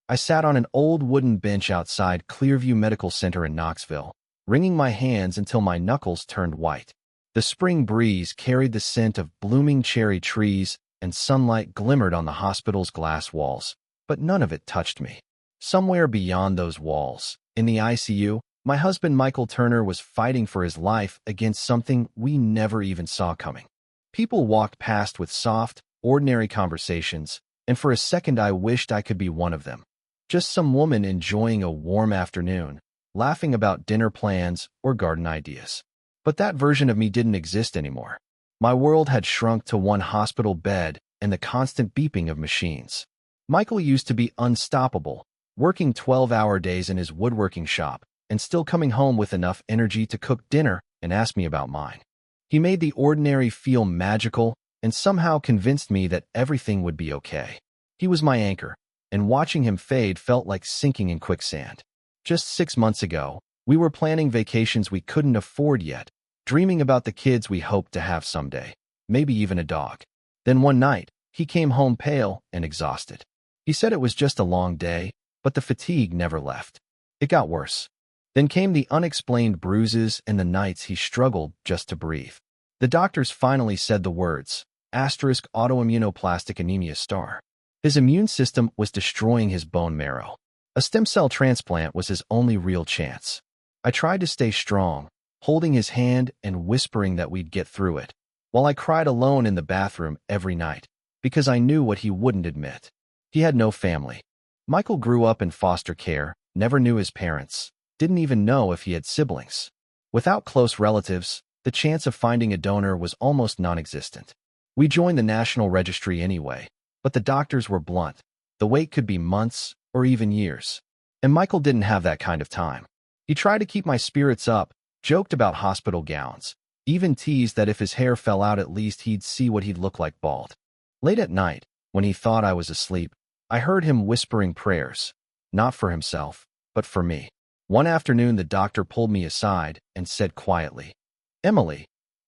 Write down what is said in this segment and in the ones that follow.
I sat on an old wooden bench outside Clearview Medical Center in Knoxville, wringing my hands until my knuckles turned white. The spring breeze carried the scent of blooming cherry trees, and sunlight glimmered on the hospital's glass walls, but none of it touched me. Somewhere beyond those walls, in the ICU, my husband Michael Turner was fighting for his life against something we never even saw coming. People walked past with soft, ordinary conversations, and for a second I wished I could be one of them. Just some woman enjoying a warm afternoon, laughing about dinner plans or garden ideas. But that version of me didn't exist anymore. My world had shrunk to one hospital bed and the constant beeping of machines. Michael used to be unstoppable, working 12-hour days in his woodworking shop and still coming home with enough energy to cook dinner and ask me about mine. He made the ordinary feel magical and somehow convinced me that everything would be okay. He was my anchor, and watching him fade felt like sinking in quicksand. Just 6 months ago, we were planning vacations we couldn't afford yet, dreaming about the kids we hoped to have someday, maybe even a dog. Then one night, he came home pale and exhausted. He said it was just a long day, but the fatigue never left. It got worse. Then came the unexplained bruises and the nights he struggled just to breathe. The doctors finally said the words, autoimmunoplastic anemia star. His immune system was destroying his bone marrow. A stem cell transplant was his only real chance. I tried to stay strong, holding his hand and whispering that we'd get through it, while I cried alone in the bathroom every night, because I knew what he wouldn't admit. He had no family. Michael grew up in foster care, never knew his parents, didn't even know if he had siblings. Without close relatives, the chance of finding a donor was almost non-existent. We joined the National Registry anyway, but the doctors were blunt. The wait could be months or even years. And Michael didn't have that kind of time. He tried to keep my spirits up, joked about hospital gowns, even teased that if his hair fell out at least he'd see what he'd look like bald. Late at night, when he thought I was asleep, I heard him whispering prayers, not for himself, but for me. One afternoon the doctor pulled me aside and said quietly, "Emily,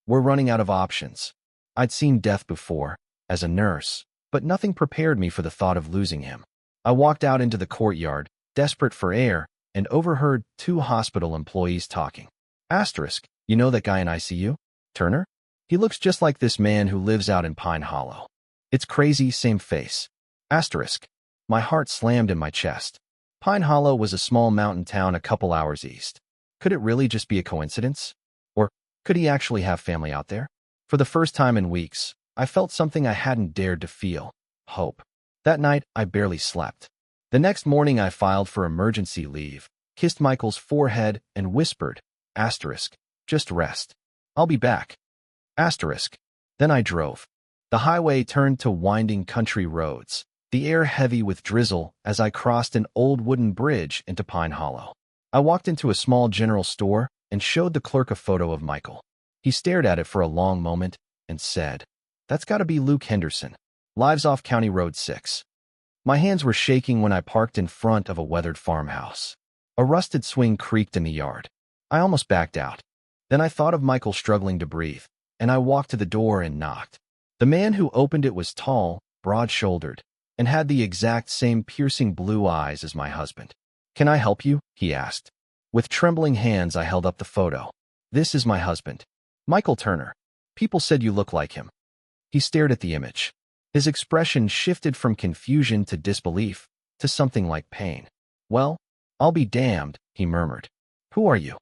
we're running out of options." I'd seen death before, as a nurse, but nothing prepared me for the thought of losing him. I walked out into the courtyard, desperate for air, and overheard 2 hospital employees talking. Asterisk, you know that guy in ICU? Turner? He looks just like this man who lives out in Pine Hollow. It's crazy, same face. Asterisk. My heart slammed in my chest. Pine Hollow was a small mountain town a couple hours east. Could it really just be a coincidence? Or could he actually have family out there? For the first time in weeks, I felt something I hadn't dared to feel. Hope. That night, I barely slept. The next morning I filed for emergency leave, kissed Michael's forehead, and whispered, asterisk, just rest. I'll be back. Asterisk. Then I drove. The highway turned to winding country roads, the air heavy with drizzle as I crossed an old wooden bridge into Pine Hollow. I walked into a small general store and showed the clerk a photo of Michael. He stared at it for a long moment and said, "That's gotta be Luke Henderson. Lives off County Road 6. My hands were shaking when I parked in front of a weathered farmhouse. A rusted swing creaked in the yard. I almost backed out. Then I thought of Michael struggling to breathe, and I walked to the door and knocked. The man who opened it was tall, broad-shouldered, and had the exact same piercing blue eyes as my husband. "Can I help you?" he asked. With trembling hands, I held up the photo. "This is my husband, Michael Turner. People said you look like him." He stared at the image. His expression shifted from confusion to disbelief, to something like pain. "Well, I'll be damned," he murmured. "Who are you?"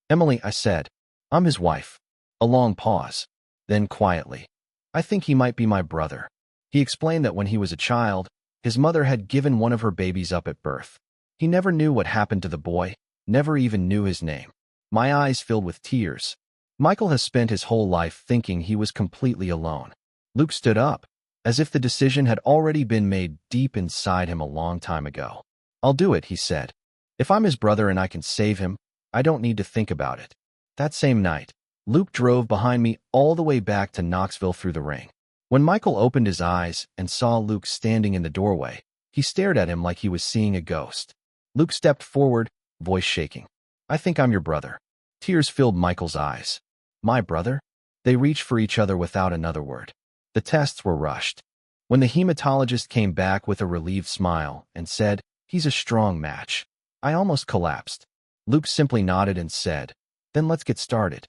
"Emily," I said. "I'm his wife." A long pause. Then quietly, "I think he might be my brother." He explained that when he was a child, his mother had given one of her babies up at birth. He never knew what happened to the boy, never even knew his name. My eyes filled with tears. Michael has spent his whole life thinking he was completely alone. Luke stood up, as if the decision had already been made deep inside him a long time ago. "I'll do it," he said. "If I'm his brother and I can save him, I don't need to think about it." That same night, Luke drove behind me all the way back to Knoxville through the rain. When Michael opened his eyes and saw Luke standing in the doorway, he stared at him like he was seeing a ghost. Luke stepped forward, voice shaking. "I think I'm your brother." Tears filled Michael's eyes. "My brother?" They reached for each other without another word. The tests were rushed. When the hematologist came back with a relieved smile and said, He's a strong match. I almost collapsed. Luke simply nodded and said, "Then let's get started."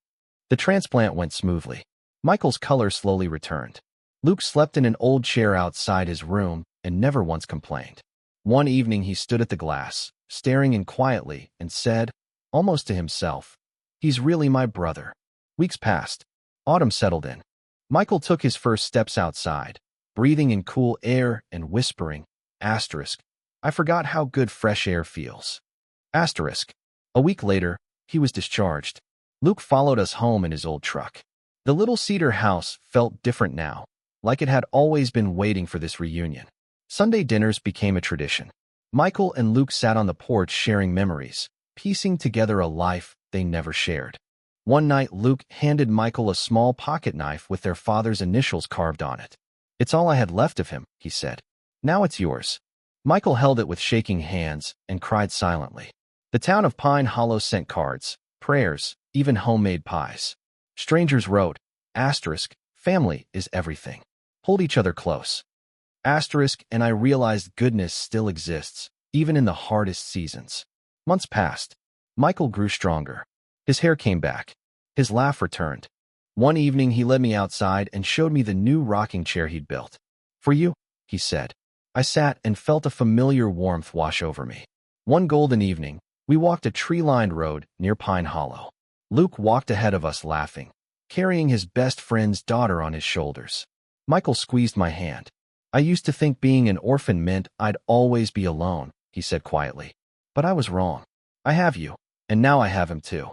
The transplant went smoothly. Michael's color slowly returned. Luke slept in an old chair outside his room and never once complained. One evening he stood at the glass, staring in quietly, and said, almost to himself, "He's really my brother." Weeks passed. Autumn settled in. Michael took his first steps outside, breathing in cool air and whispering, "I forgot how good fresh air feels." A week later, he was discharged. Luke followed us home in his old truck. The little cedar house felt different now, like it had always been waiting for this reunion. Sunday dinners became a tradition. Michael and Luke sat on the porch sharing memories, piecing together a life they never shared. One night, Luke handed Michael a small pocket knife with their father's initials carved on it. "It's all I had left of him," he said. "Now it's yours." Michael held it with shaking hands and cried silently. The town of Pine Hollow sent cards, prayers, even homemade pies. Strangers wrote, "Family is everything. Hold each other close." And I realized goodness still exists, even in the hardest seasons. Months passed. Michael grew stronger. His hair came back. His laugh returned. One evening he led me outside and showed me the new rocking chair he'd built. "For you," he said. I sat and felt a familiar warmth wash over me. One golden evening, we walked a tree-lined road near Pine Hollow. Luke walked ahead of us laughing, carrying his best friend's daughter on his shoulders. Michael squeezed my hand. "I used to think being an orphan meant I'd always be alone," he said quietly. "But I was wrong. I have you, and now I have him too."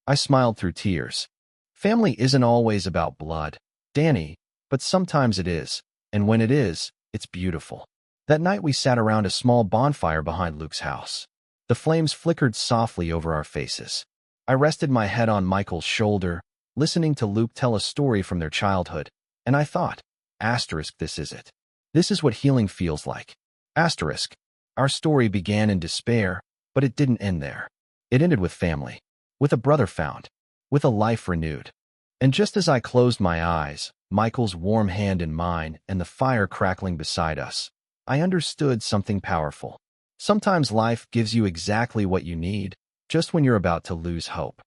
I smiled through tears. Family isn't always about blood, Danny, but sometimes it is, and when it is, it's beautiful. That night we sat around a small bonfire behind Luke's house. The flames flickered softly over our faces. I rested my head on Michael's shoulder, listening to Luke tell a story from their childhood, and I thought, this is it. This is what healing feels like. Our story began in despair, but it didn't end there. It ended with family, with a brother found, with a life renewed. And just as I closed my eyes, Michael's warm hand in mine and the fire crackling beside us, I understood something powerful. Sometimes life gives you exactly what you need, just when you're about to lose hope.